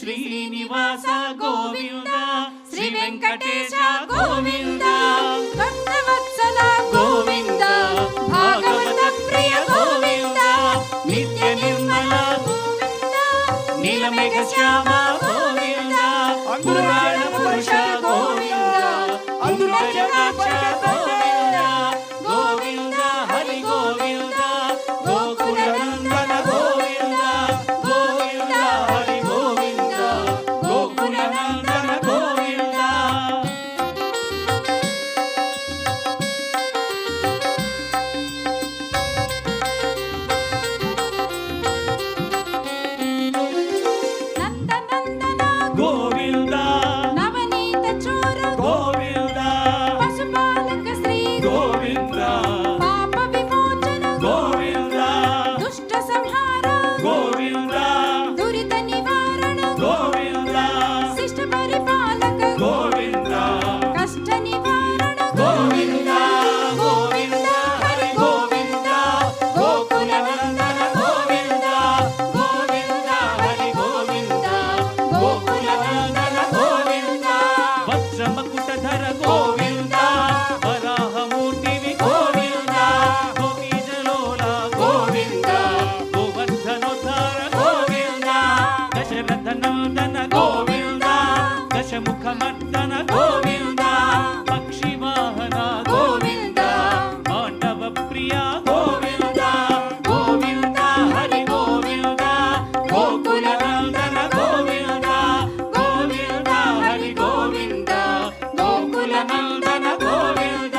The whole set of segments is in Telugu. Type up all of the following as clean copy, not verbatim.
శ్రీనివాస గోవింద, శ్రీ వెంకటేశ గోవింద, భక్తవత్సల గోవింద, భాగవత ప్రియ గోవింద, నిత్య నిర్మల గోవింద, నీలమేఘ శ్యామ గోవింద, పురాణ పురుష గోవింద, అంబుజనాక్ష గోవింద, గోవింద హరి గోవింద, గోకుల నందన గోవింద, గోవింద హరి గోవింద, గోకుల నందన గోవింద. నందనందన గోవింద నవనీత చోర గోవింద, పశుపాలక శ్రీ గోవింద పాప విమోచన గోవింద, దుష్ట సంహార గోవింద దురిత నివారణ గోవింద, శిష్ట పరిపాలక గోవింద కష్ట నివారణ గోవింద, గోవింద హరి గోవింద, గోకుల నందన గోవింద, గోవింద హరి గోవింద, గోకుల నందన గోవింద. వజ్రమకుటధర గోవింద, వరాహమూర్తివి గోవింద, గోపీజలోల గోవింద, గోవర్ధనోద్ధార గోవింద, దశరథ నందన గోవింద, దశముఖమర్దన గోవింద, పక్షివాహన గోవింద, పాండవ ప్రియ గోవింద, గోవింద హరి గోవింద, గోకుల నందన గోవింద, గోవింద హరి గోవింద, గోకుల నందన గోవింద.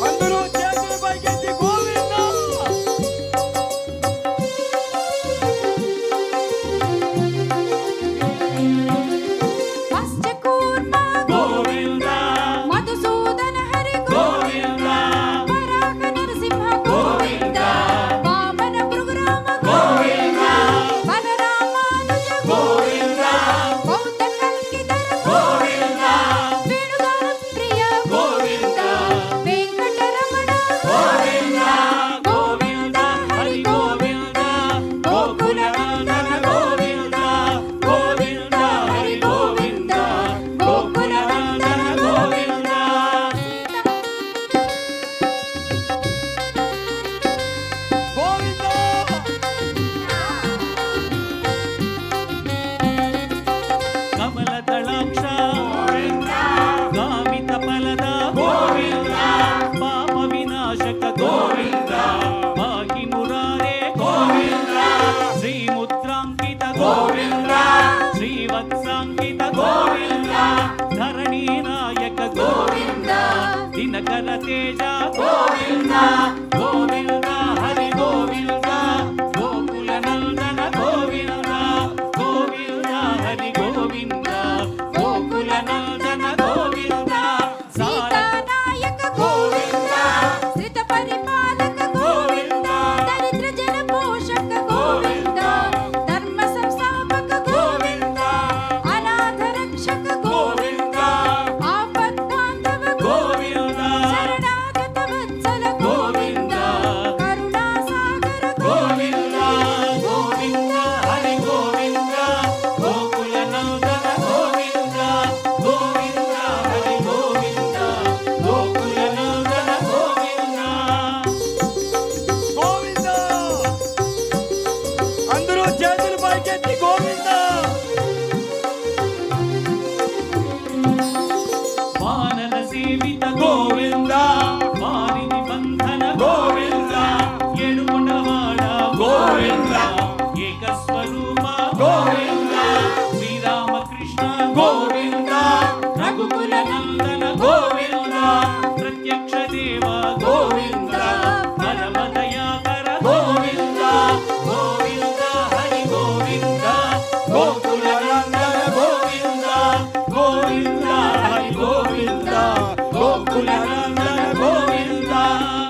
అందరూ చేతులు పైకెత్తి గోవింద. మత్స్యకూర్మ గోవింద, మధుసూదన హరి గోవింద, వరాహ నరసింహ గోవింద, వామన భృగురామ గోవింద, బలరామానుజ గోవింద, బౌద్ధ కల్కిధర గోవింద, వేణుగాన ప్రియ గోవింద, వెంకటరమణ గోవింద, గోవింద హరి గోవింద, గోకుల నందన గోవింద, గోవింద హరి గోవింద, గోకుల నందన గోవింద. కమలదళాక్ష గామిత ఫలద గోవింద, పాప వినాశక గోవింద, పాహి మురారే గోవింద, శ్రీముద్రాంకిత గోవింద, శ్రీవత్సాంకిత గోవింద, ధరణీ నాయక గోవింద, దినకర తేజ గోవింద, గోవింద హరి గోవింద, గోకుల నందన గోవింద, గోవింద హరి గోవింద, గోకుల నందన గోవింద. సీతానాయక గోవింద, శ్రిత పరిపాలక గోవింద, దరిద్ర జన పోషక గోవింద, ధర్మ సంస్థాపక గోవింద, అనాథ రక్షక గోవింద, ఆపద్బాంధవ గోవింద, శరణాగత వత్సల గోవింద, కరుణాసాగర గోవింద, గోవింద హరి గోవింద, గోకుల నందన గోవింద, గోవింద హరి గోవింద, గోకుల నందన గోవింద. గోవింద అందరూ చేతులు పైకెత్తి గోవింద. వానర సేవిత గోవింద, వారిని బంధన గోవింద, ఎడుగుండవాడ గోవింద, ఏకస్వరూప గోవింద, శ్రీరామకృష్ణ గోవింద, రఘుకుల నందన గోవింద, ప్రత్యక్ష దేవ గోవింద, పరమదయాకర గోవింద, గోవింద హరి గోవింద, గోకుల నందన గోవింద, గోవింద హరి గోవింద, గోకుల నందన గోవింద.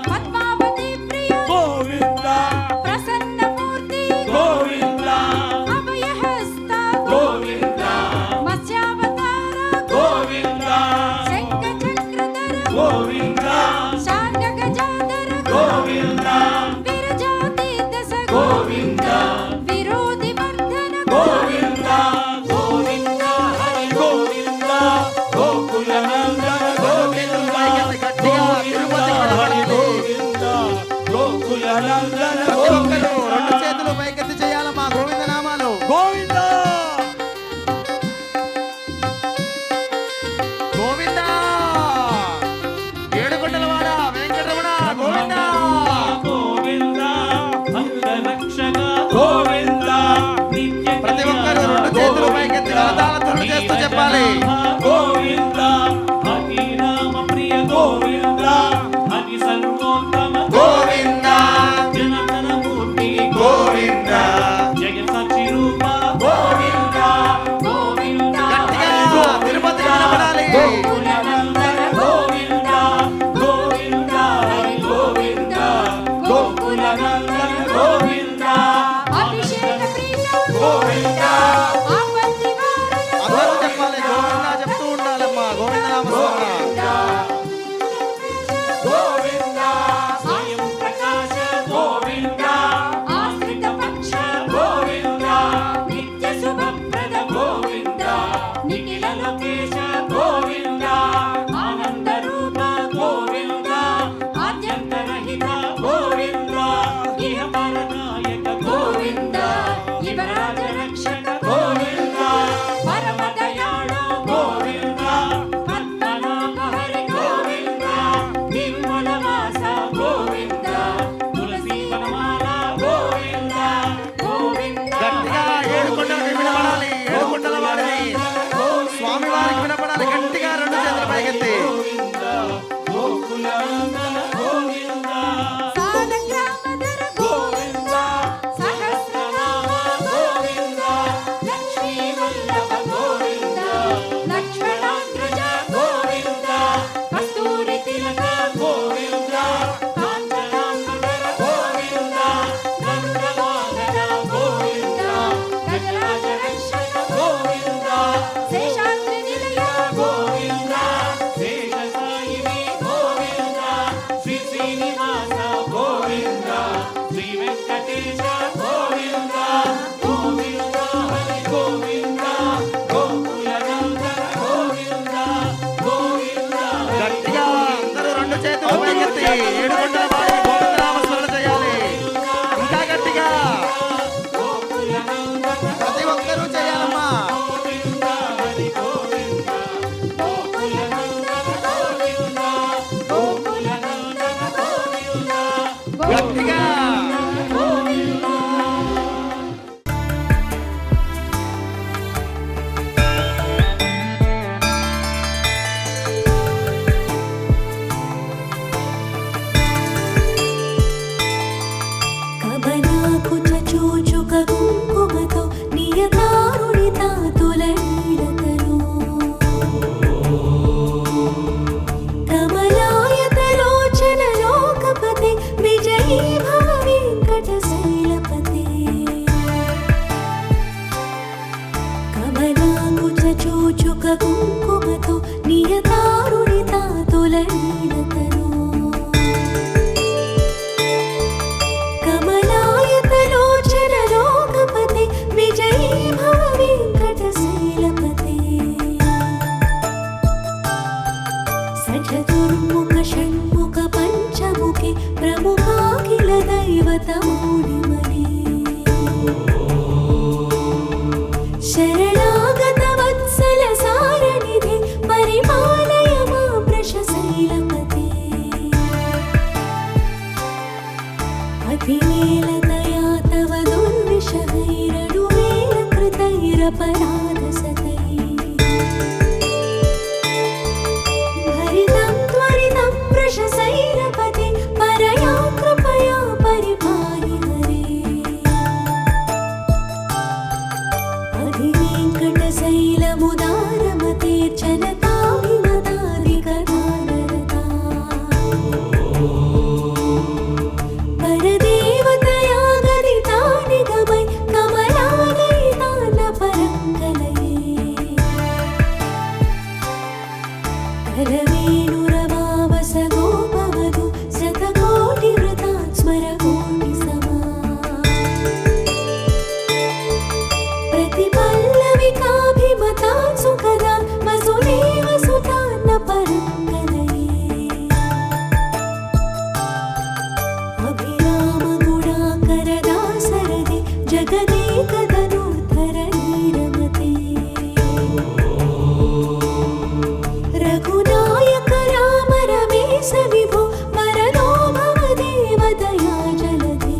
పద్మావతి ప్రియ గోవింద, ప్రసన్నమూర్తి గోవింద, అభయహస్త కరతాళధ్వనులు చేస్తూ చెప్పాలి. గోవింద హరి రామ ప్రియ గోవింద హరి సర్వోత్తమ గోవింద జనార్దన మూర్తి గోవింద జగత్ సాక్షి రూప గోవింద గోవింద గట్టిగా తిరుపతి వినపడాలి. గోకులనందన గోవింద గోవింద హరి గోవింద గోకులనందన గోవింద అభిషేక ప్రియ గోవింద ఆపత్తి అందరూ చెప్పాలి. గోవింద చెప్తూ ఉండాలమ్మా. గోవింద నామస్మరణ. గోవింద స్వయం ప్రకాశ గోవింద ఆశ్రిత పక్ష గోవింద నిత్య శుభప్రద గోవింద నిఖిల లోకేశ గోవింద ఆనంద రూప గోవింద ఆద్యంతరహిత గోవింద ఇహ పరనాయక గోవింద యువరాజ రక్షక గోవింద పరమ దయాళు గోవింద పద్మనాభ హరి గోవింద నిర్మల వాస గోవింద తులసి వనమాల గోవింద గోవింద గట్టిగా ఏడుకొండలకి వినపడాలి. ఏడుకొండల వాడిని స్వామి వారికి వినపడాలి. గట్టిగా రెండు చేతుల పైకెత్తి గోకులానందన గోవింద సాలగ్రామధర గోవింద సహస్రనామ గోవింద లక్ష్మీ వల్లభ గోవింద లక్ష్మణాగ్రజ గోవింద కస్తూరి తిలక గోవింద కాంచనాంబర గోవింద గరుడ వాహన గోవింద గజరాజ రక్షక గోవింద శేషాద్రి నిలయ గోవింద శేష సాయిని గోవింద శ్రీ శ్రీనివాస గోవింద శ్రీ వెంకటేశ గోవింద గోవింద హరి గోవింద గోకులనందన గోవింద గోవింద గట్టిగా అందరూ రెండు చేతుల పైకెత్తి ఏడుకొండల వాడిని గోవింద నామస్మరణ చేయాలి. ఇంకా గట్టిగా గోకులనందన ప్రతి ఒక్కరూ చేయాలమ్మా. గోవింద హరి గోవింద గోకులనందన గోవింద గోకులనందన గోవింద గట్టిగా కబనాకు చూచుక కుంకుమతో నియతారుణిత తులనీలతను కమలాయతలోచన లోకపతే విజయీ భవ వెంకటశైలపతే కబనాకు చూచుక కుంకుమతో నియతారుణిత తులనీలతను కమలాయతలోచన లోకపతే విజయీ భవ వెంకటశైలపతే సచతుర్ముఖ షణ్ముఖ పంచముఖి ప్రముఖాఖిల దైవతమౌళిమణి శరణాగత వత్సల సారణిధి పరిపాలయ మాం వృషశైలపతే అధివేలతయా తవ దుర్విషహైరడువేల కృతైరపరాధసతై భరితం త్వరితం వృషశైలపతే పరయా కృపయా పరిపాहि హరే అధివేంకటశైలముదారమతేర్చనతాభిమతాధికదానరతా పరదేవతయా గదితా నిగమై కమలాలయితాన పరంగలయే కరవేణురవావస గోపవధు శతకోటి వృతాత్ స్మర కోటి సమా ప్రతిపల్లవికాభిమతాత్ సుఖదా వసుదేవ సుతాన్న పరంగలయే అభిరామ గుణాకరదాసరథి జగదేకధనుర్ధర నీరమతే రఘునాయక రామ రమేశ విభో వరదో భవ దేవదయా జలధి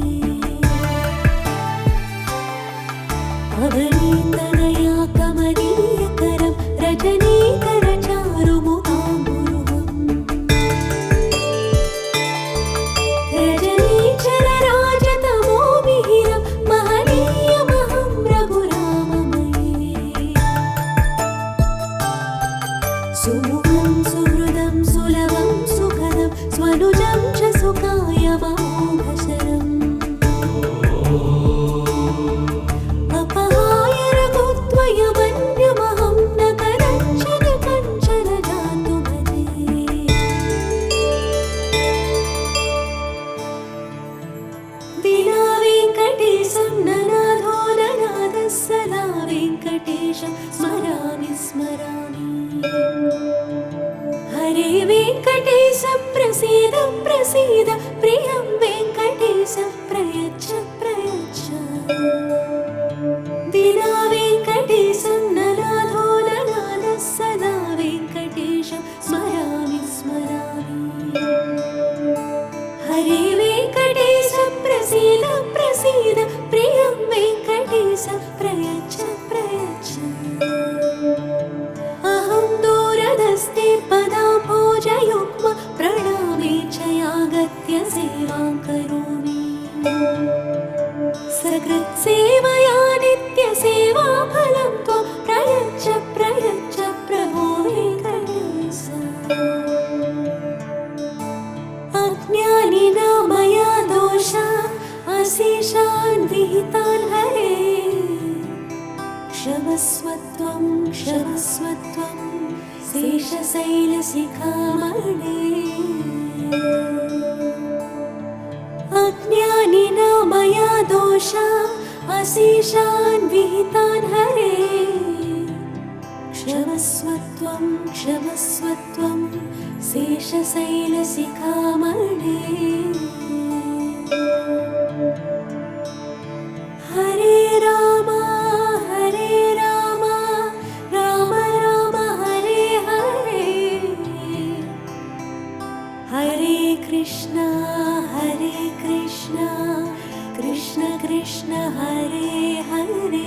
అవనీతనయా కమనీ वेङ्कटेशं स्मरामि स्मरामि हरे वेङ्कटेश प्रसीद प्रसीद प्रियं वेङ्कटेश प्रयच्छ प्रयच्छ विना वेङ्कटेशं ननाथो ननाथः सदा वेङ्कटेशं स्मरामि स्मरामि हरे वेङ्कटेश प्रसीद प्रसीद प्रियं वेङ्कटेश प्रयच्छ प्रयच्छ अहं दूरदस्ते पदाम्भोजयुग्म प्रणामे च यागत्य सेवां करोमि सकृत्सेवया नित्यसेवाफलं त्वं प्रयच्छ प्रयच्छ प्रभो वेङ्कटेश अज्ञानिना मया दोषा अशेषान् विहितान् हरे क्षमस्वत्वं क्षमस्वत्वं शेषशैलशिखामणे अज्ञानिना मया दोषा अशेषान् विहितान् हरे क्षमस्वत्वं क्षमस्वत्वं शेषशैलशिखामणे हरे राम राम राम हरे हरे हरे कृष्ण कृष्ण कृष्ण हरे हरे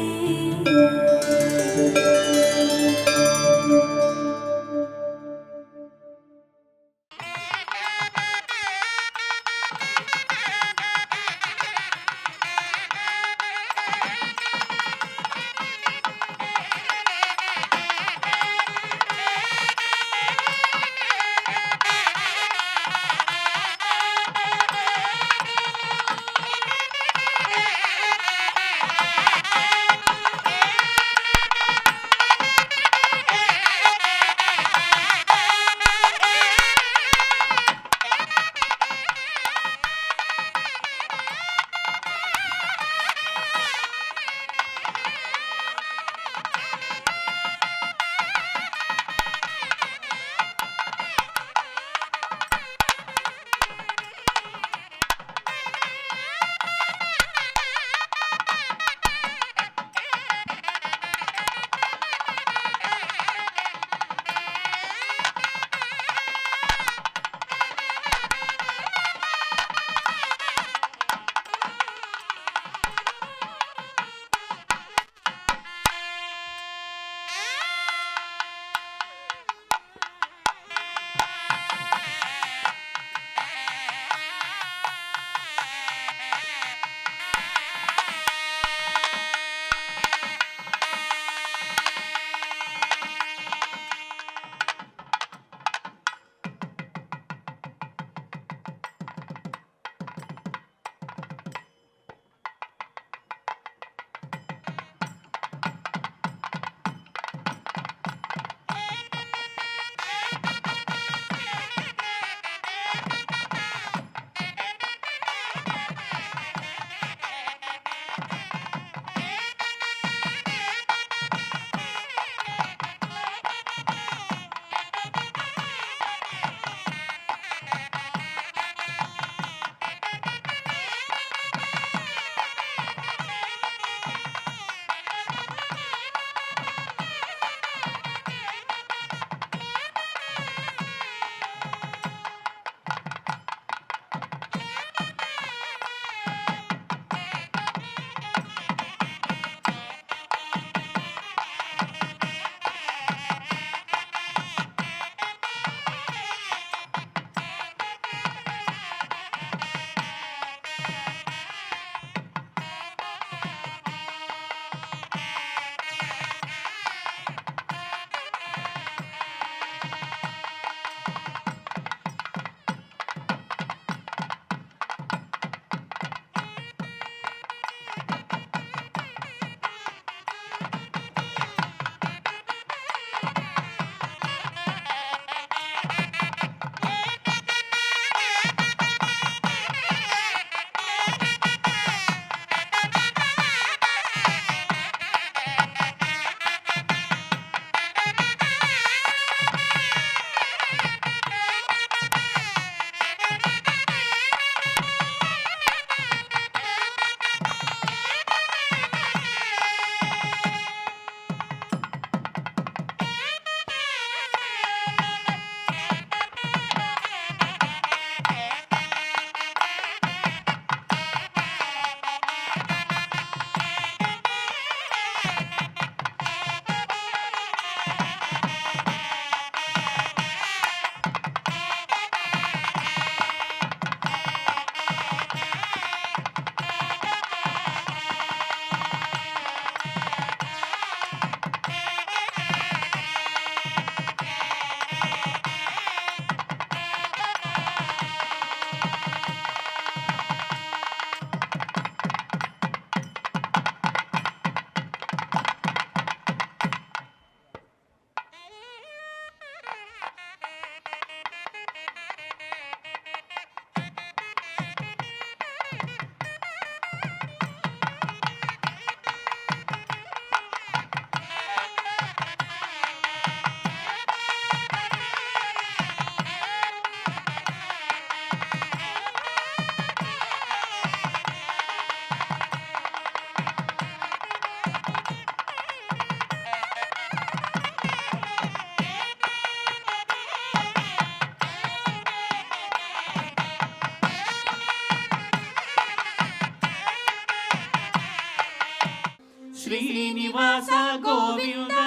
గోవింద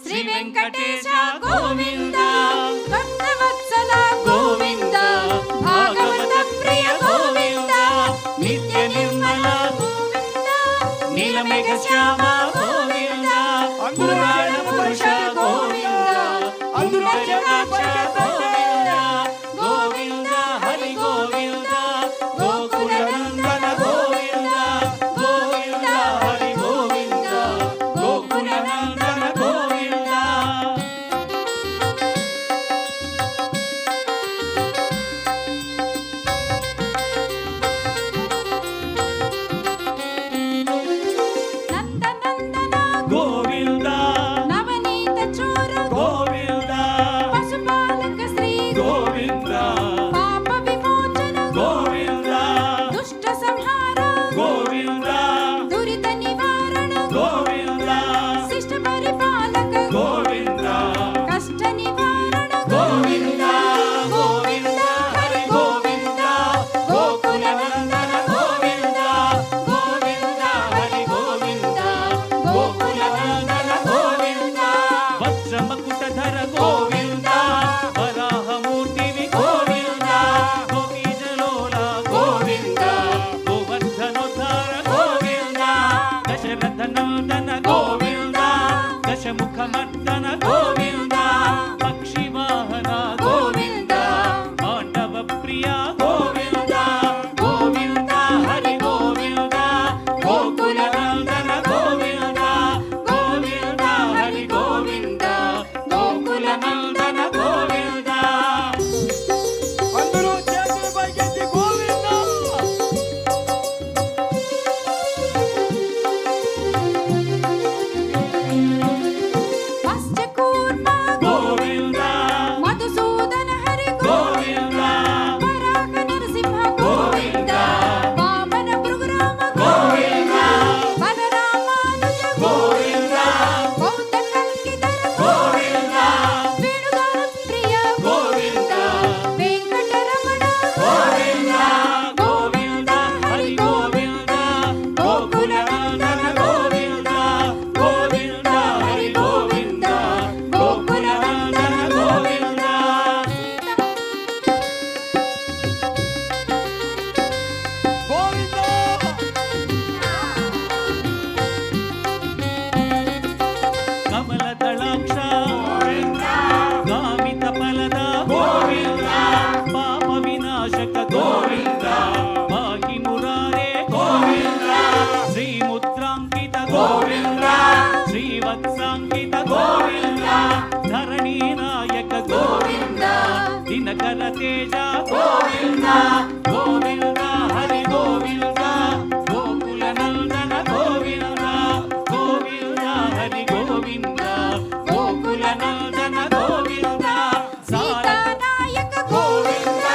శ్రీ వెంకటేశ గోవింద భక్తవత్సల గోవింద భాగవత ప్రియ గోవింద నిత్య నిర్మల గోవింద నీలమేఘ శ్యామ గోవింద పురాణ పురుష గోవింద అంబుజాక్ష గోవింద గోవింద హరి గోవింద గోకుల నందన గోవింద గోవింద హరి గోవింద గోకుల నందన గోవింద నందనందన గోవింద నవనీత చోర గోవింద పశుపాలక శ్రీ గోవింద పాప విమోచన గోవింద దుష్ట సంహార గోవింద దురిత నివారణ గోవింద శిష్ట పరిపాలక గోవింద కష్ట నివారణ గోవింద గోవింద హరి గోవింద గోకుల నందన గోవింద గోవింద హరి గోవింద గోకుల నందన గోవింద వజ్రమకుటధర గోవింద వరాహమూర్తివి గోవింద గోపీజలోల గోవింద గోవర్ధనోద్ధార గోవింద దశరథ నందన గోవింద దశముఖమర్దన గోవింద పక్షివాహన గోవింద పాండవ ప్రియ గోవింద గోవింద హరి గోవింద గోకుల నందన గోవింద గోవింద హరి గోవింద గోకుల నందన గోవింద అందరూ చేతులు పైకెత్తి గోవింద మత్స్యకూర్మ గోవింద మధుసూదన హరి గోవింద వరాహ నరసింహ గోవింద వామన భృగురామ గోవింద బలరామానుజ గోవింద బౌద్ధ కల్కిధర గోవింద వేణుగాన ప్రియ గోవింద వెంకటరమణ గోవింద గోవింద హరి గోవింద గోకుల నందన గోవింద గోవింద హరి గోవింద గోకుల నందన గోవింద కమలదళాక్ష గామిత ఫలద గోవింద పాప వినాశక గోవింద పాహి మురారే గోవింద శ్రీముద్రాంకిత గోవింద శ్రీవత్సాంకిత గోవింద ధరణీ నాయక గోవింద దినకర తేజ గోవింద గోవింద హరి గోవింద గోకుల నందన గోవింద గోవింద హరి గోవింద గోకుల నందన గోవింద సీతానాయక గోవింద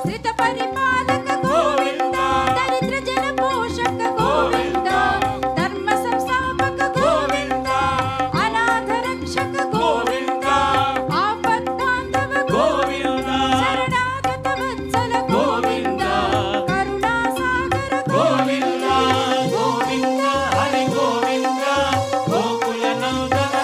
శ్రిత పరిపాలక గోవింద దరిద్ర జన పోషక గోవింద ధర్మ సంస్థాపక గోవింద అనాథ రక్షక గోవింద ఆపద్బాంధవ గోవింద శరణాగత వత్సల గోవింద కరుణాసాగర గోవింద గోవింద హరి గోవింద గోకుల నందన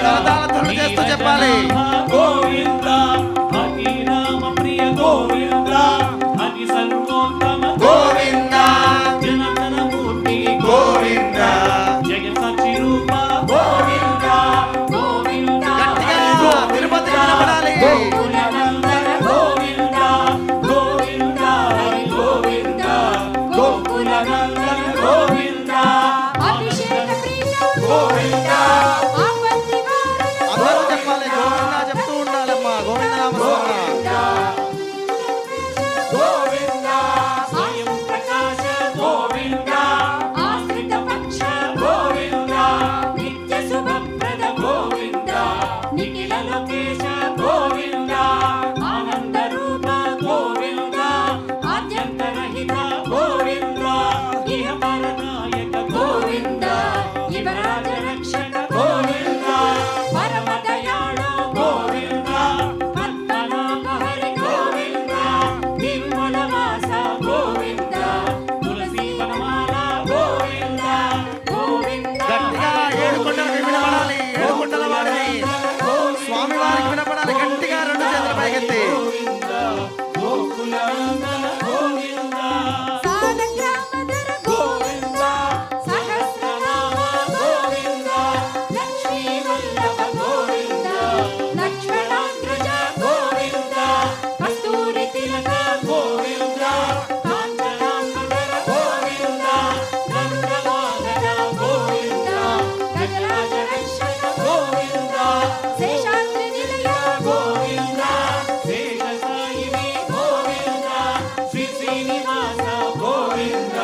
కరతాళధ్వనులు చేస్తూ చెప్పాలి. గోవింద హరి రామ ప్రియ గోవింద హరి సర్వోత్తమ గోవింద జనార్దన మూర్తి గోవింద జగత్ సాక్షి రూప గోవింద గోవింద గట్టిగా తిరుపతి వినపడాలి. గోకులనందన గోవింద గోవింద హరి గోవింద గోకులనందన గోవింద అభిషేక ప్రియ గోవింద ఆపత్తి నివారణ అందరూ చెప్పాలి. గోవింద చెప్తూ ఉండాలమ్మా. గోవింద నామస్మరణ. గోవింద స్వయం ప్రకాశ గోవింద ఆశ్రిత పక్ష గోవింద నిత్య శుభప్రద గోవింద నిఖిల లోకేశ గోవింద ఆనంద రూప గోవింద ఆద్యంతరహిత గోవింద ఇహ పరనాయక గోవింద యువరాజ రక్షక గోవింద పరమ దయాళు గోవింద పద్మనాభ హరి గోవింద నిర్మల వాస గోవింద తులసి వనమాల గోవింద గోవింద గట్టిగా ఏడుకొండలకి వినపడాలి. ఏడుకొండల వాడిని స్వామి వారికి వినపడాలి. గట్టిగా రెండు చేతుల పైకెత్తి గోకులందన గోవింద సాలగ్రామధర గోవింద సహస్రనామ గోవింద లక్ష్మీ వల్లభ గోవింద లక్ష్మణాగ్రజ గోవింద కస్తూరి తిలక గోవింద కాంచనాంబర గోవింద గంగవాహన గోవింద గజరాజ రక్షక గోవింద శేషాద్రి నిలయ గోవింద శేషసాయిని గోవింద శ్రీ శ్రీనివాస గోవింద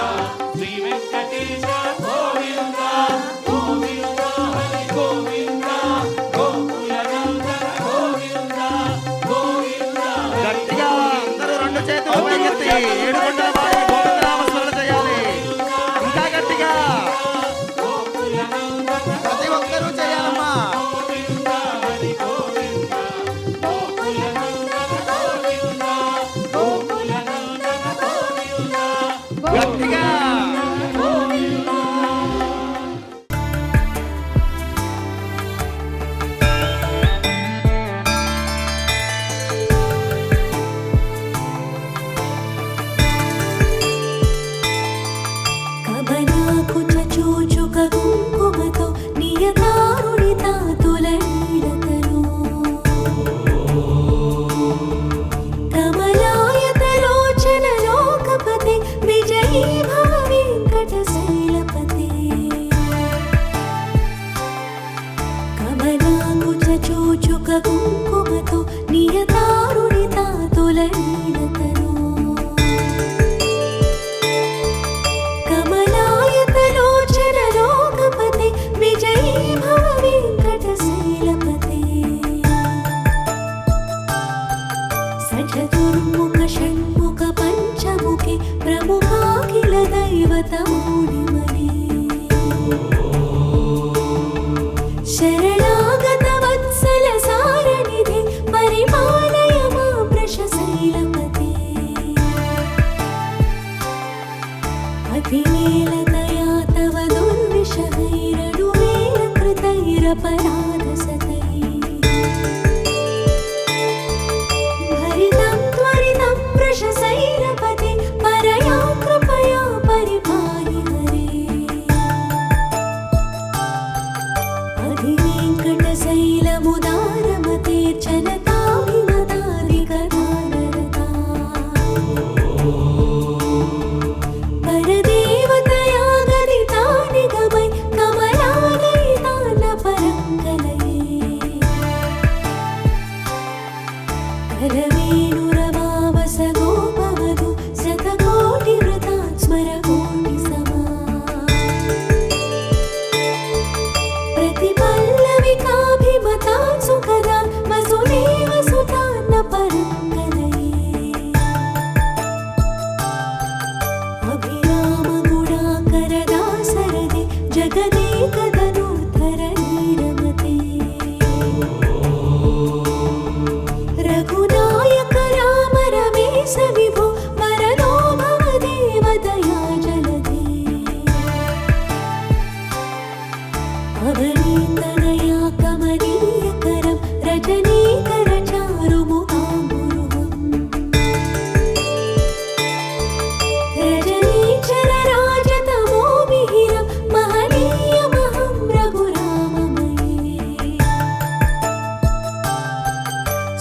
శ్రీ వెంకటేశ గోవింద గోవింద హరి గోవింద గోకులనందన గోవింద గోవింద గట్టిగా అందరూ రెండు చేతులు పైకెత్తి ఏడుకొండల వాడిని గోవింద నామస్మరణ చేయాలి. ఇంకా గట్టిగా గోకులనందన ప్రతి ఒక్కరూ చేయాలమ్మా. గోవింద హరి గోవింద గోకులనందన గోవింద గోకులనందన గోవింద గట్టిగా కమలాకు చూచుక కుంకుమతో నియతారుడి తాతుల నీడతను కమలాయతలోచన లోకపతి విజయీ భవ వెంకటశైలపతి కమలాకు చూచుక కుంకుమతో నియతారుడి తాతుల నీడతను కమలాయతలోచన లోకపతి విజయీ భవ వెంకటశైలపతి సచతుర్ముఖ షణ్ముఖ పంచముఖి ప్రముఖాఖిల దైవతమౌళిమణి శరణాగత వత్సల సారణిధి పరిపాలయ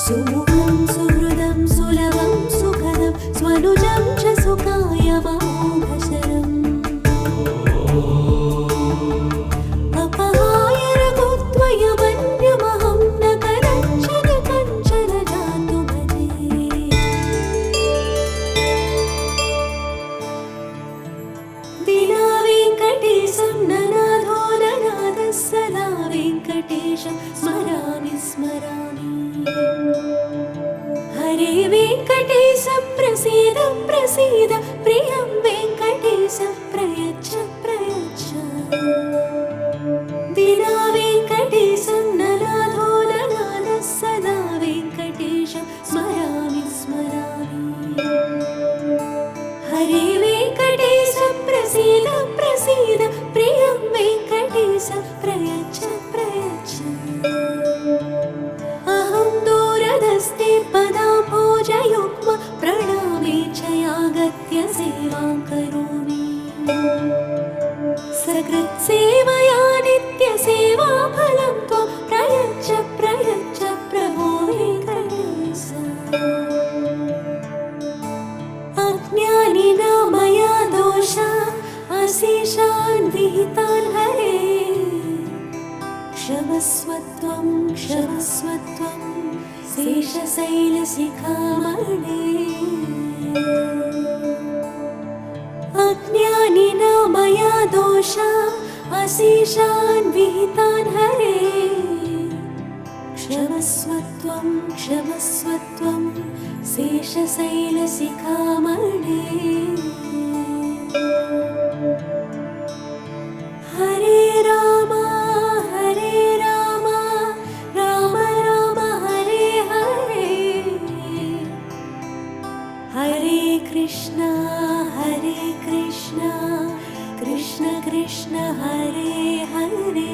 सुमुखं सुहृदं सुलभं सुखदं स्वनुजं च सुखायमोघशरम् अपहाय रघुत्वयमन्यमहं न कदाचन कञ्चन जातु भजे विना वेङ्कटेशं ननाथो ननाथः सदा वेङ्कटेशं स्मरामि स्मरामि हरे वेङ्कटेश प्रसीद प्रसीद प्रियं वेङ्कटेश प्रयच्छ प्रयच्छ विना वेङ्कटेशं ननाथो ननाथः सदा वेङ्कटेशं स्मरामि स्मरामि हरे वेङ्कटेश प्रसीद प्रसीद प्रियं वेङ्कटेश प्रयच्छ प्रयच्छ अहं दूरदस्ते पदाम्भोजयुग्म प्रणामे च यागत्य सेवां करोमि सकृत्सेवया नित्यसेवाफलं त्वं प्रयच्छ प्रयच्छ प्रभो वेङ्कटेश अज्ञानिना मया दोषा अशेषान् विहितान् हरे क्षमस्वत्वं क्षमस्वत्वं शेषशैलशिखामणे अज्ञानिना मया दोषा अशेषान् विहितान् हरे क्षमस्वत्वं क्षमस्वत्वं शेषशैलशिखामणे हरे राम राम राम हरे हरे हरे कृष्ण कृष्ण कृष्ण हरे हरे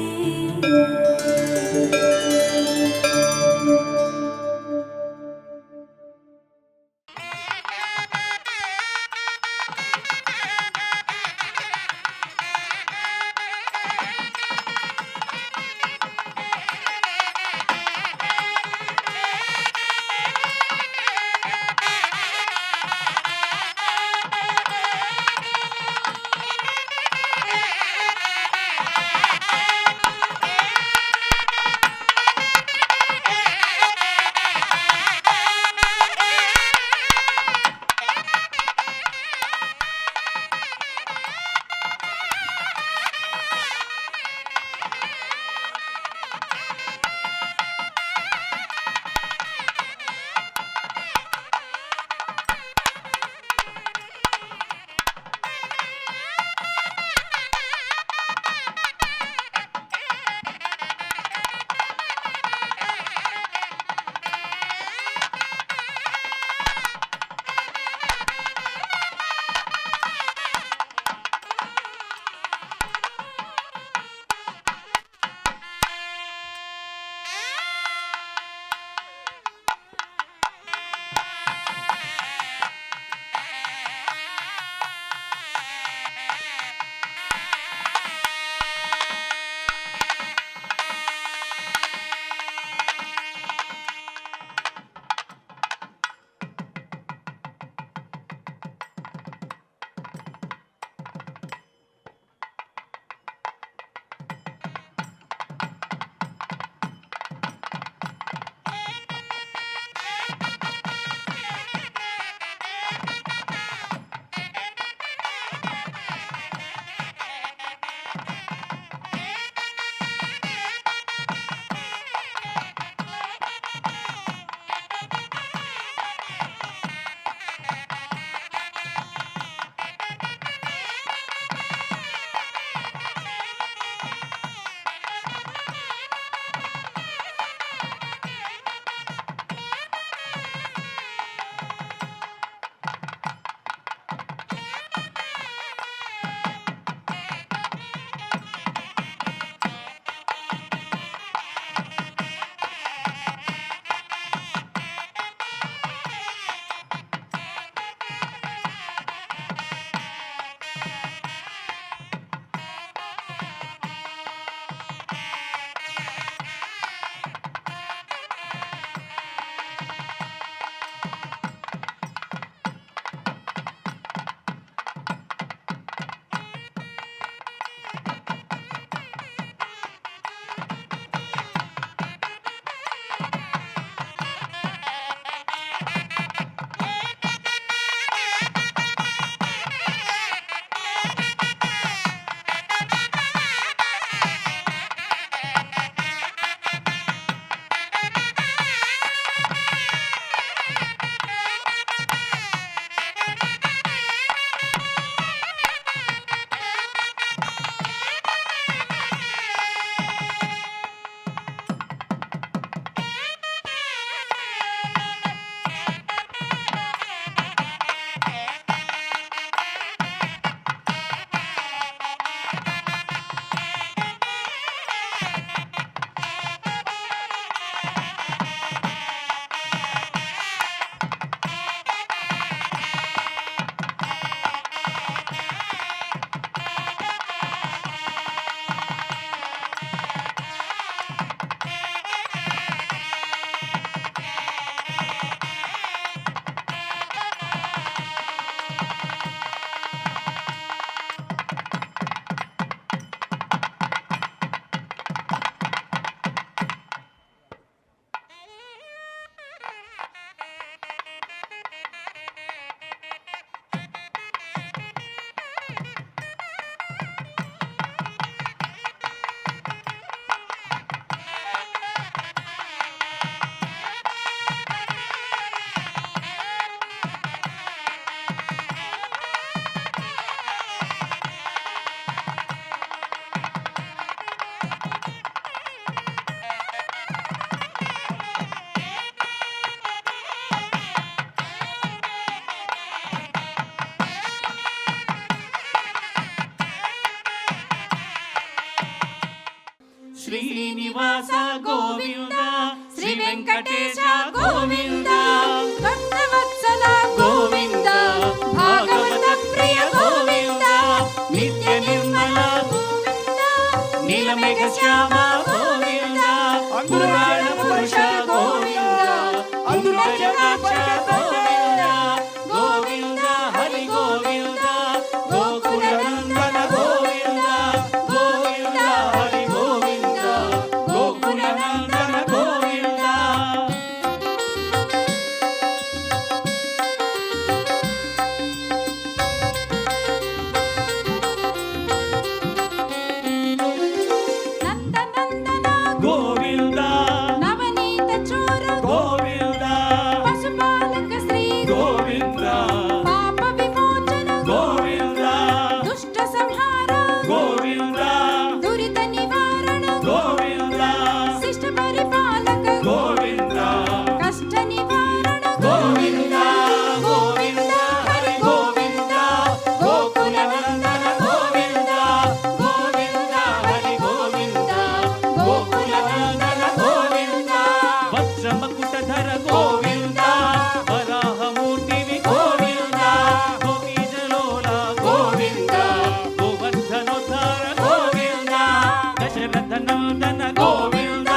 ವೆಂಕಟೇಶ ಗೋವಿಂದ ಭಕ್ತವತ್ಸಲ ಗೋವಿಂದ ಭಾಗವತ ಪ್ರಿಯ ಗೋವಿಂದ ನಿತ್ಯ ನಿರ್ಮಲ ಗೋವಿಂದ ನೀಲಮೇಘ ಶ್ಯಾಮ ಗೋವಿಂದ ಪುರಾಣ ಪುರುಷ ಗೋವಿಂದ ಅಮೃತ ಜಟಾಕ್ಷ ಗೋವಿಂದ ಗೋವಿಂದ ಹರಿ ಗೋವಿಂದ ಗೋಕುಲ ನಂದನ ಗೋವಿಂದ ಗೋವಿಂದ ಹರಿ ಗೋವಿಂದ ಗೋಕುಲ ನಂದನ ಗೋವಿಂದ ನಂದನಂದನ ಗೋವಿಂದ ನವನೀತ ಚೋರ ಗೋವಿಂದ ಪಶುಪಾಲಕ ಶ್ರೀ ಗೋವಿಂದ ಪಾಪ ವಿಮೋಚನ ಗೋವಿಂದ ದುಷ್ಟ ಸಂಹಾರ ಗೋವಿಂದ ದುರಿತ ನಿವಾರಣ ಗೋವಿಂದ ಶಿಷ್ಟ ಪರಿಪಾಲಕ ಗೋವಿಂದ ಕಷ್ಟ ನಿವಾರಣ ಗೋವಿಂದ ಗೋವಿಂದ ಹರಿ ಗೋವಿಂದ ಗೋಕುಲ ನಂದನ ಗೋವಿಂದ ಗೋವಿಂದ ಹರಿ ಗೋವಿಂದ ಗೋಕುಲ ನಂದನ ಗೋವಿಂದ ವಜ್ರ ಮಕುಟಧರ ಗೋವಿಂದ ವರಾಹ ಮೂರ್ತಿವಿ ಗೋವಿಂದ ಗೋಪೀಜಲೋಲ ಗೋವಿಂದ ಗೋವರ್ಧನೋದ್ಧಾರ ಗೋವಿಂದ ದಶರಥ ನಂದನ ಗೋವಿಂದ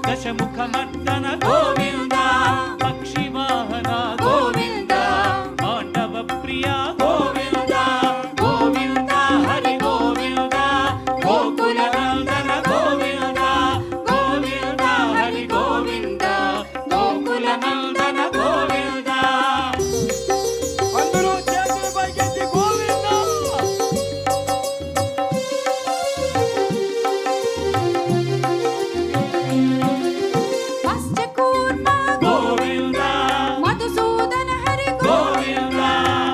ದಶಮುಖ ಮರ್ದನ ಗೋವಿಂದ ಪಕ್ಷಿ ವಾಹನ ಗೋವಿಂದ ಪಾಂಡವ ಪ್ರಿಯ ಗೋವಿಂದ ಗೋವಿಂದ ಹರಿ ಗೋವಿಂದ ಗೋಕುಲ ನಂದನ ಗೋವಿಂದ ಗೋವಿಂದ ಹರಿ ಗೋವಿಂದ ಗೋಕುಲ ನಂದನ ಗೋವಿಂದ అందరూ చేతులు పైకెత్తి గోవింద ಮತ್ಸ್ಯ ಕೂರ್ಮ ಗೋವಿಂದ ಮಧುಸೂದನ ಹರಿ ಗೋವಿಂದ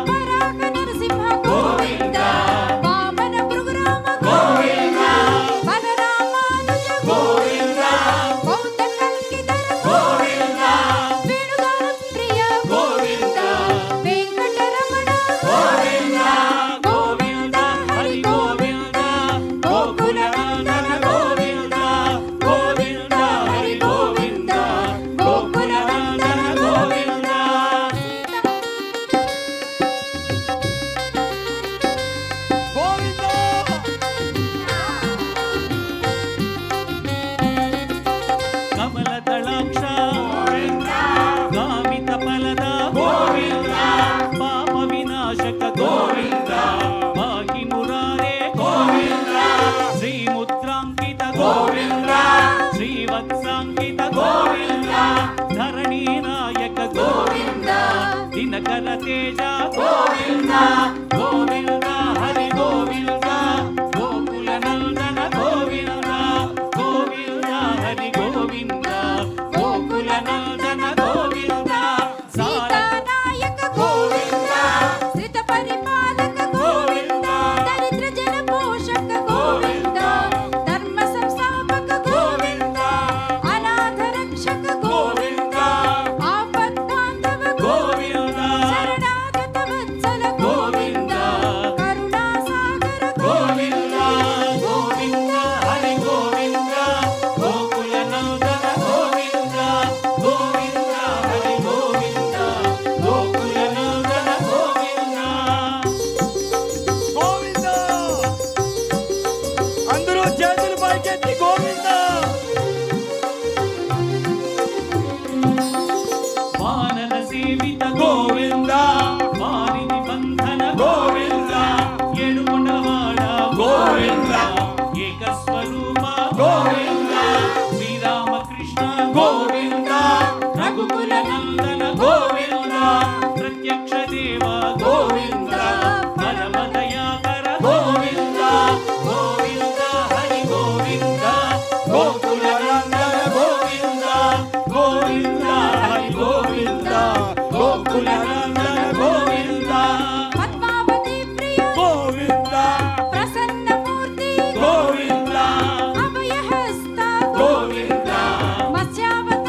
ವರಾಹ ನರಸಿಂಹ ಗೋವಿಂದ ವಾಮನ ಭೃಗುರಾಮ ಗೋವಿಂದ ಬಲರಾಮಾನುಜ ಗೋವಿಂದ ಬೌದ್ಧ ಕಲ್ಕಿದರ ಗೋವಿಂದ ವೇಣುಗಾನ ಪ್ರಿಯ ಗೋವಿಂದ ವೆಂಕಟರಮಣ ಗೋವಿಂದ ಗೋವಿಂದ ಹರಿ ಗೋವಿಂದ ಗೋಕುಲ ನಂದನ ಗೋವಿಂದ ಗೋವಿಂದ ಹರಿ ಗೋವಿಂದ ಗೋಕುಲ ನಂದನ ಗೋವಿಂದ గోవింద ಕಮಲದಳಾಕ್ಷ ಗಾಮಿತ ಫಲದ ಗೋವಿಂದ ಪಾಪ ವಿನಾಶಕ ಗೋವಿಂದ ಪಾಹಿ ಮುರಾರೇ ಗೋವಿಂದ ಶ್ರೀ ಮುದ್ರಾಂಕಿತ ಗೋವಿಂದ ಶ್ರೀವತ್ಸಾಂಕಿತ ಗೋವಿಂದ ಧರಣಿ ನಾಯಕ ಗೋವಿಂದ ದಿನಕರ ತೇಜ ಗೋವಿಂದ ಗೋವಿಂದ ಹರಿ ಗೋವಿಂದ ಗೋಕುಲ ನಂದನ ಗೋವಿಂದ ಗೋವಿಂದ ಹರಿ ಗೋವಿಂದ ಗೋಕುಲ ನಂದನ ಗೋವಿಂದ ಸೀತಾನಾಯಕ ಗೋವಿಂದ ಶ್ರಿತ ಪರಿಪಾಲಕ ಗೋವಿಂದ ದರಿದ್ರ ಜನ ಪೋಷಕ ಗೋವಿಂದ ಧರ್ಮ ಸಂಸ್ಥಾಪಕ ಗೋವಿಂದ ಅನಾಥ ರಕ್ಷಕ ಗೋವಿಂದ ಆಪತ್ ಬಾಂಧವ ಗೋವಿಂದ ಶರಣಾಗತ ವತ್ಸಲ ಗೋವಿಂದ ಕರುಣಾಸಾಗರ ಗೋವಿಂದ ಗೋವಿಂದ ಹರಿ ಗೋವಿಂದ ಗೋಕುಲ ನಂದನ ಗೋವಿಂದ ಗೋವಿಂದ ಹರಿ ಗೋವಿಂದ ಗೋಕುಲ ನಂದನ ಗೋವಿಂದ గోవింద అందరూ చేతులు పైకెత్తి గోవింద ವಾನರ ಸೇವಿತ ಗೋವಿಂದ ವಾರಿಧಿ ಬಂಧನ ಗೋವಿಂದ ಏಳುಕೊಂಡವಾಡ ಗೋವಿಂದ ಏಕಸ್ವರೂಪ ಗೋವಿಂದ ಶ್ರೀರಾಮಕೃಷ್ಣ ಗೋವಿಂದ ರಘುಕುಲ ನಂದನ ಗೋವಿಂದ ಪ್ರತ್ಯಕ್ಷ ದೇವ ಗೋವಿಂದ ಪರಮದಯಾಕರ ಗೋವಿಂದ ಗೋವಿಂದ ಹರಿ ಗೋವಿಂದ ಗೋಕುಲ ನಂದನ ಗೋವಿಂದ ಗೋವಿಂದ ಹರಿ ಗೋವಿಂದ ಗೋಕುಲ ನಂದನ ಗೋವಿಂದ ಪದ್ಮಾವತಿ ಪ್ರಿಯ ಗೋವಿಂದ ಪ್ರಸನ್ನ ಮೂರ್ತಿ ಗೋವಿಂದ ಅಭಯ ಹಸ್ತ ಗೋವಿಂದ ಮತ್ಸ್ಯಾವತಾರ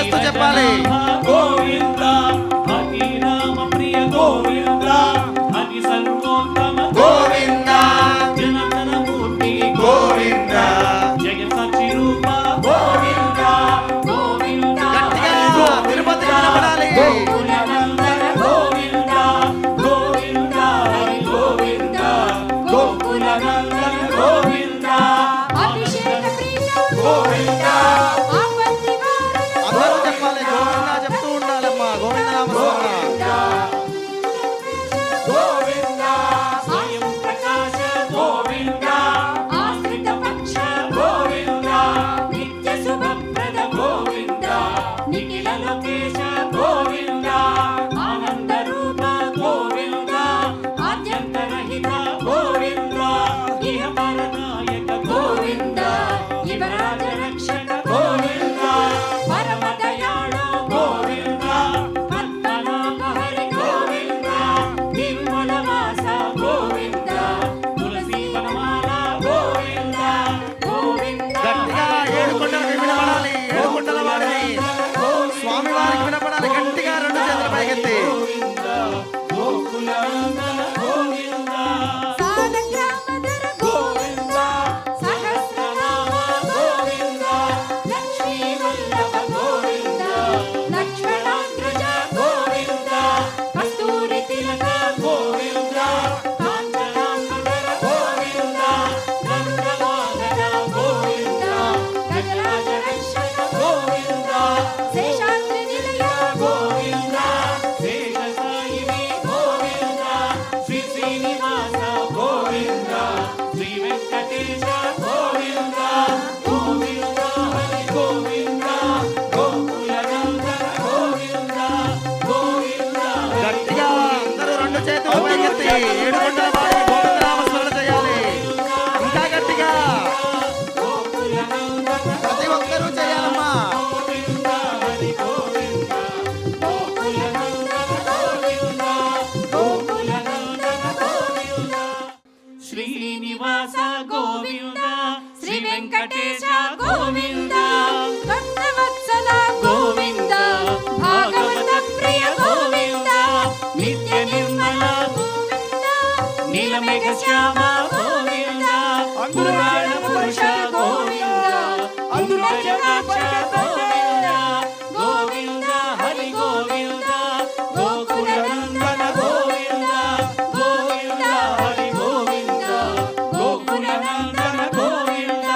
చేస్తూ చెప్పాలి. గోవింద హరి రామ ప్రియ గోవింద హరి సర్వోత్తమ గోవింద జనార్దన మూర్తి గోవింద జగత్ సాక్షి రూప గోవింద గోవింద గట్టిగా తిరుపతి వినపడాలి. గోకులనందన గోవింద గోవింద హరి గోవింద గోకులనందన గోవింద అభిషేక ప్రియ గోవింద ఆపత్తి వారణ అందరూ చెప్పాలి. గోవింద చెప్తూ ఉండాలమ్మా. గోవింద నామస్మరణ. గోవింద స్వయం ప్రకాశ గోవింద ఆశ్రిత పక్ష గోవింద నిత్య శుభప్రద గోవింద నిఖిల లోకేశ గోవింద ఆనంద రూప గోవింద ఆద్యంతరహిత గోవింద ఇహ పరనాయక గోవింద యువరాజ రక్షక గోవింద పరమ దయాళు గోవింద పద్మనాభహరి గోవింద నిర్మల వాస గోవింద తులసి వనమాల గోవింద గోవింద గట్టిగా ఏడు కొండలకి వినపడాలి. ఏడు కొండల వాడిని స్వామి వారికి వినపడాలి. గట్టిగా రెండు చేతుల పైకెత్తి గోకులానందన గోవింద సాలగ్రామధర గోవింద సహస్రనామ గోవింద లక్ష్మీ వల్లభ గోవింద లక్ష్మణాగ్రజ గోవింద కస్తూరి తిలక గోవింద కాంచనాంబర గోవింద గంగవాహన గోవింద గజరాజ రక్షక గోవింద శేషాద్రి నిలయ గోవింద శేషసాయిని గోవింద శ్రీ శ్రీనివాస గోవింద శ్రీ వెంకటేశ గోవింద గోవింద హరి గోవింద గోకులనందన గోవింద గోవింద గట్టిగా అందరూ రెండు చేతులు పైకెత్తి ఏడు కొండల వాడిని గోవింద నామస్మరణ చేయాలి. ఇంకా గట్టిగా గోకులనందన ప్రతి ఒక్కరూ చేయాలమ్మా. గోవింద హరి గోవింద గోకులనందన గోవింద గోకులనందన గోవింద శ్రీనివాస గోవింద శ్రీ వెంకటేశ గోవింద భక్తవత్సల గోవింద భాగవత ప్రియ గోవింద నిత్య నిర్మల గోవింద నీలమేఘ శ్యామ గోవింద పురాణ పురుష గోవింద అంబుజాక్ష గోవింద గోవింద హరి గోవింద గోకులనందన గోవింద గోవింద హరి గోవింద గోకులనందన గోవింద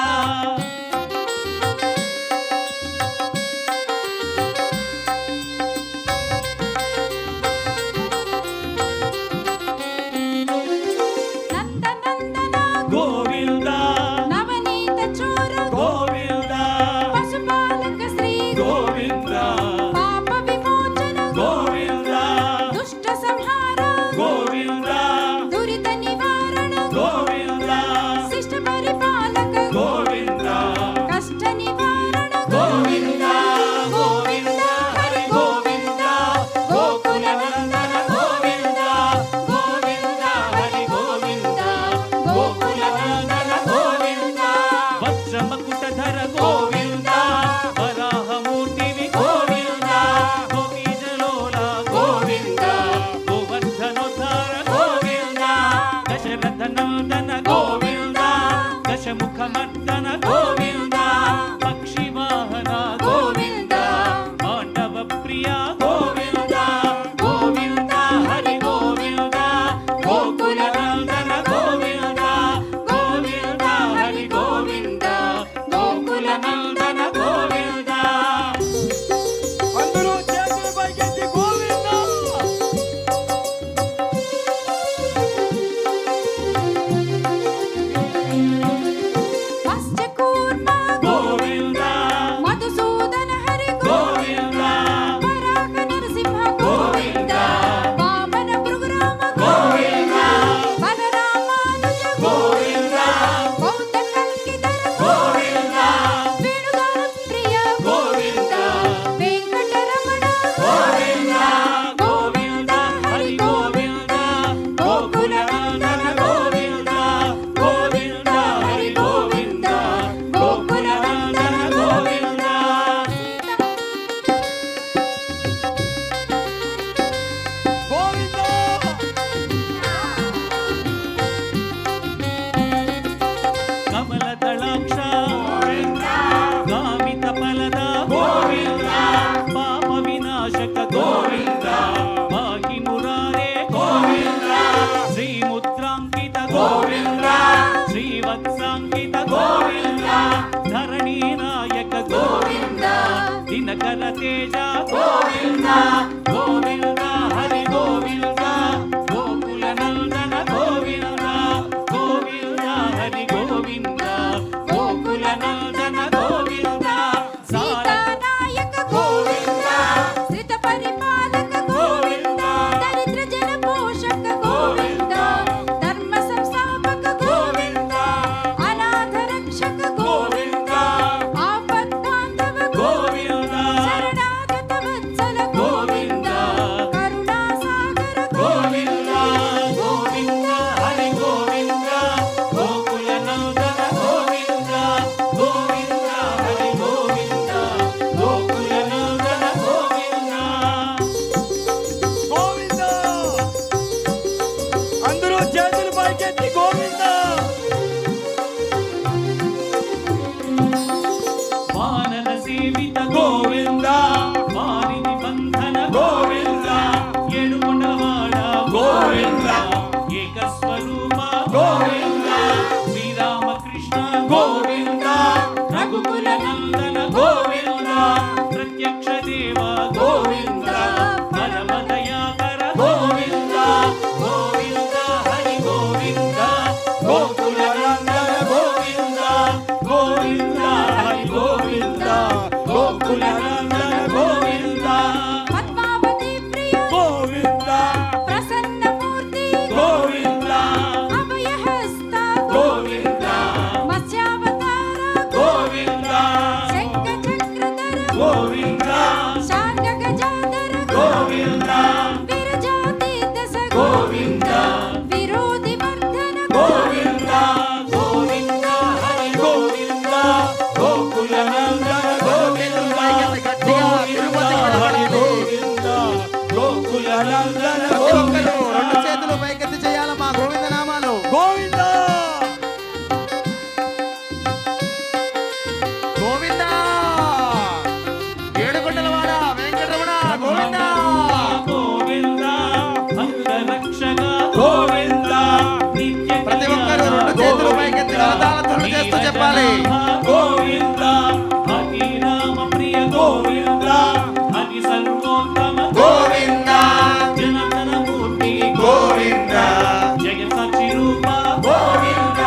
తేజ గోవింద గోవింద హరి గోవింద గోకుల నందన గోవింద గోవింద హరి గోవింద గోకుల నందన గోవింద సీతానాయక గోవింద శ్రిత పరిపాలక గోవింద దరిద్ర జన పోషక గోవింద ధర్మ సంస్థాపక గోవింద అనాథ రక్షక గోవింద ఆపద్బాంధవ గోవింద శరణాగత వత్సల గోవింద కరుణా సాగర గోవింద గోవింద హరి గోవింద గోకుల నందన గోవింద గోవింద హరి గోవింద గోకుల నందన గోవింద గోవింద అందరూ చేతులు పైకెత్తి గోవింద వానర సేవిత గోవింద వారిని బంధన గోవింద ఏడుకొండలవాడ గోవింద ఏకస్వరూప గోవింద శ్రీరామకృష్ణ గోవింద రఘుకుల నందన గోవింద ప్రత్యక్ష దేవ గోవింద పరమ దయాకర గోవింద గోవింద హరి గోవింద గోకుల నందన గోవింద గోవింద హరి గోవింద గోకుల నందన గోవింద పద్మావతి ప్రియ గోవింద ప్రసన్నమూర్తి గోవింద అభయహస్త గోవింద మత్స్యావతార గోవింద శంఖ చక్రధర గోవింద శాంగ గజాధర గోవింద విరజాతి దశ గోవింద విరోధి వర్ధన గోవింద గోవింద హరి గోవింద గోకుల నందన గోవింద గట్టిగా తిరుపతికి హరి నిలబడాలి. గోవింద గోకుల నందన ప్రతి ఒక్కరు గోవింద రెండు చేతులు పైకెత్తి చేయాలమ్మా గోవింద నామాలు గోవింద గోవింద ఏడుకొండలవాడ వెంకటరమణ గోవింద గోవింద అంగరక్షక గోవింద నిత్య ప్రతి ఒక్కరు రెండు చేతులు పైకెత్తి కరతాళధ్వనులు చేస్తూ చెప్పాలి. గోవింద హరి రామ ప్రియ గోవింద హరి సర్వోత్తమ గోవింద జనార్దన మూర్తి గోవింద జయ సాక్షి రూప గోవింద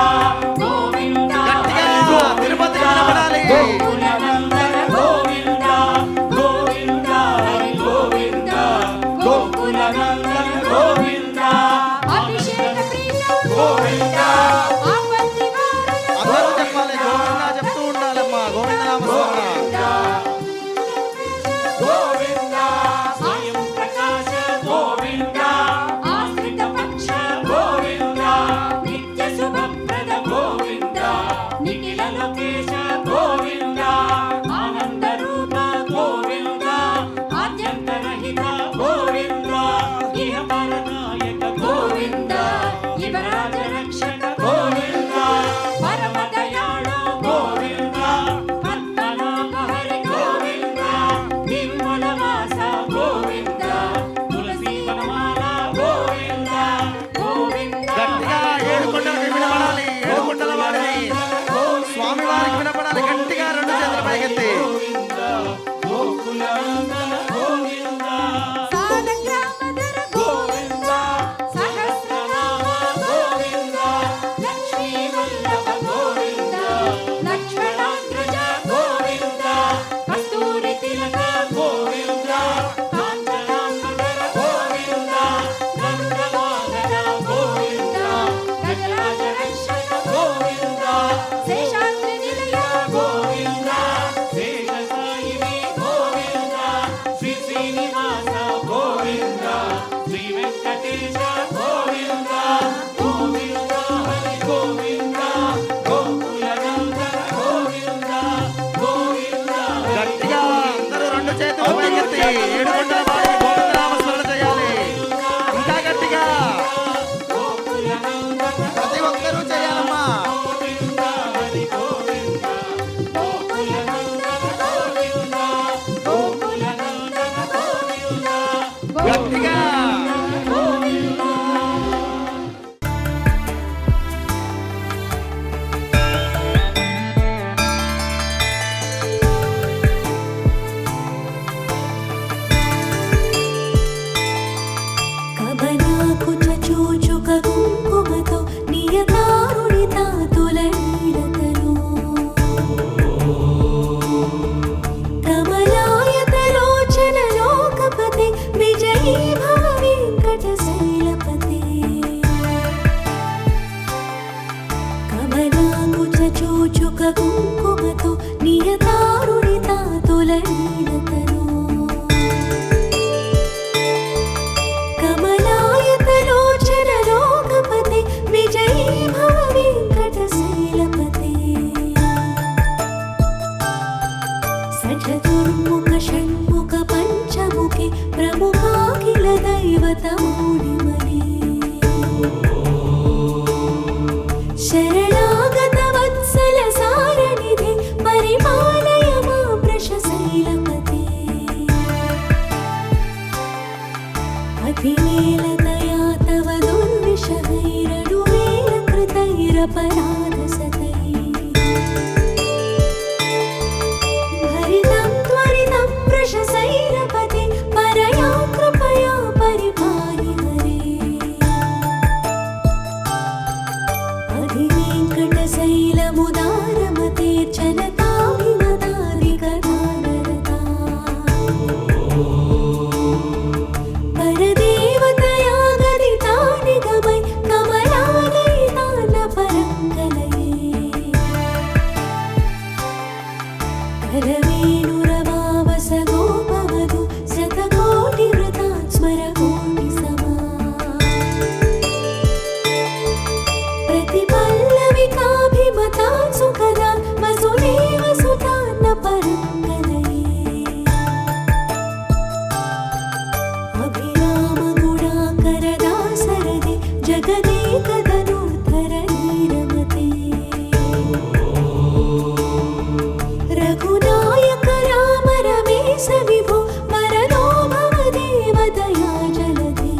గోవింద గట్టిగా తిరుపతికి నిలబడాలి. గోకుల నందన గోవింద గోవింద హరి గోవింద గోకుల నందన గోవింద అభిషేక ప్రియ గోవింద ఆపత్తి వారణ అందరూ చెప్పాలి గోవింద చెప్తూ ఉండాలమ్మా గోవింద నామస్మరణ గోవింద స్వయం ప్రకాశ గోవింద ఆశ్రిత పక్ష గోవింద నిత్య శుభప్రద గోవింద నిఖిల లోకేశ గోవింద ఆనంద రూప గోవింద ఆద్యంతరహిత గోవింద ఇహ పరనాయక గోవింద యువరాజ రక్షక గోవింద పరమ దయాళు గోవింద పద్మనాభ హరి గోవింద నిర్మల వాస గోవింద తులసి వనమాల గోవింద గోవింద గట్టిగా ఏడుకొండలకి వినపడాలి. ఏడుకొండలవాడిని స్వామి వారికి వినపడాలి. గట్టిగా రెండు చేతులు పైకెత్తి గోవింద గోకుల నందన గోవింద సాలగ్రామధర గోవింద సహస్రనామ గోవింద లక్ష్మీ వల్లభ గోవింద లక్ష్మణాగ్రజ గోవింద కస్తూరి తిలక గోవింద కాంచనాంబర గోవింద గరుడ వాహన గోవింద గజరాజ రక్షక గోవింద శేషాద్రి నిలయ గోవింద శేష సాయిని గోవింద శ్రీ శ్రీనివాస గోవింద శ్రీ వెంకటేశ గోవింద గోవింద హరి గోవింద గోకుల నందన గోవింద గోవింద హరి గట్టిగా అందరూ రెండు చేతులు పైకెత్తి ఏడుకొండలవాడిని గోవింద నామస్మరణ చేయాలి. ఇంకా గట్టిగా గోకుల నందన ప్రతి ఒక్కరూ చేయాలమ్మా గోవింద హరి గోవింద గోకుల నందన గోవింద గోకుల నందన గోవింద గట్టిగా ಪ್ರಮುಖಾಖಿಲ ದೈವತ ಮೂಡಿಮನೆ ಶರಣಾಗತ ವತ್ಸಲ ಸಾರಣಿಧೆ ಪರಿಪಾಲಯ ಮಾ ವೃಷಶೈಲಪತೆ ಅತಿಮೇಲತಯಾ ತವ ದುರ್ವಿಷಹೈರಡುವೇಲ ಕೃತೈರಪರಾಧ ಸತೈ ಭರಿತಂ ತ್ವರಿತಂ ವೃಷಶೈಲಪತೆ ಪರಯಾ ಕೃಪಯಾ ಪರಿಪಾಹಿ ಹರೇ ಅಧಿವೆಂಕಟಶೈಲಮುದಾರಮತೆ ಜನತಾಭಿಮತಾಧಿಕಧಾನರತಾ ಪರದೇವತಯಾ ಗದಿತಾ ನಿಗಮೈ ಕಮಲಾಲಯಿತಾನ ಪರಂಗಲಯೇ ಕರವೇಣುರವಾವಸ ಗೋಪವಧು ಶತಕೋಟಿವೃತಾತ್ ಸ್ಮರ ಕೋಟಿ ಸಮಾ प्रतिपल्लविकाभिमतात् सुखदा वसुदेव सुतान्न परङ्गलये अभिरामगुणाकरदासरदे जगदेकधनुर्धर नीरमते रघुनायक राम रमेश विभो वरदो भव देवदया जलधे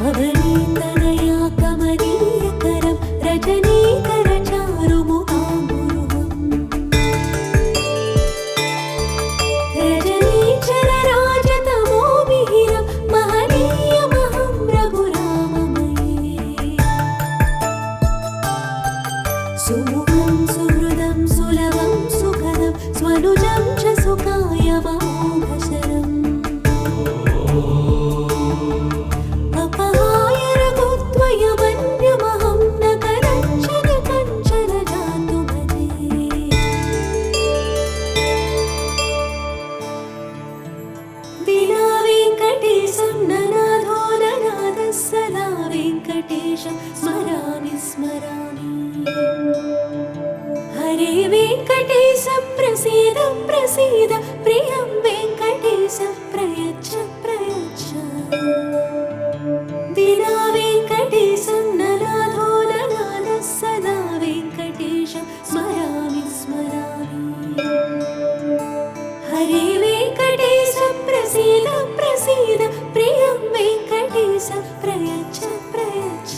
अवनीतनया कमनीयकरं रजनीकरचारुमुखाम्बुरुहम् रजनीचरराजतमोमिहिरं महनीयमहं रघुराममये सुमुखं सुहृदं सुलभं सुखदं स्वनुजं च सुखायमोघशरम् अपहाय रघुत्वयमन्यमहं न कदञ्चन कञ्चन जातु भजे विना वेङ्कटेशं ननाथो ननाथः सदा वेङ्कटेशं स्मरामि स्मरामि हरे वेङ्कटेश प्रसीद प्रसीद प्रियं वेङ्कटेश प्रयच्छ प्रयच्छ विना वेङ्कटेशं ननाथो ननाथः सदा वेङ्कटेशं स्मरामि स्मरामि हरे वेङ्कटेश प्रसीद प्रसीद प्रियं वेङ्कटेश प्रयच्छ प्रयच्छ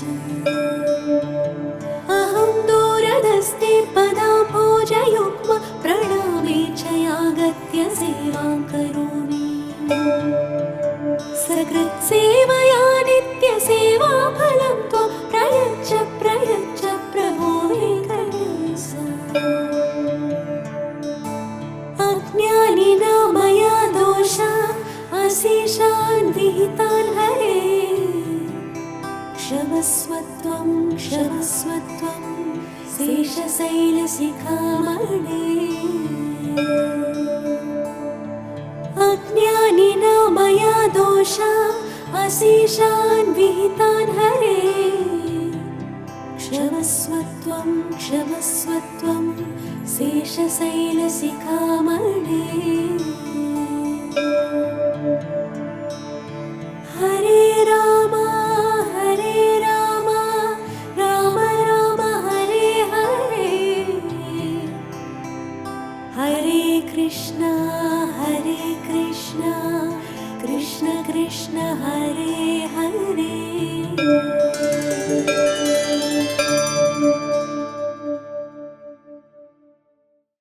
अहं दूरदस्ते पदाम्भोजयुग्म प्रणामे च यागत्य सेवां करोमि सकृत्सेवया नित्यसेवाफलं त्वं प्रयच्छ प्रयच्छ प्रभो वेङ्कटेश अज्ञानिना मया दोषा अशेषान् विहितान् हरे क्षमस्वत्वं क्षमस्वत्वं शेषशैलशिखामणे अज्ञानिना मया दोषा अशेषान् विहितान् हरे क्षमस्वत्वं क्षमस्वत्वं शेषशैलशिखामणे हरे राम राम राम हरे हरे हरे कृष्ण कृष्ण कृष्ण हरे हरे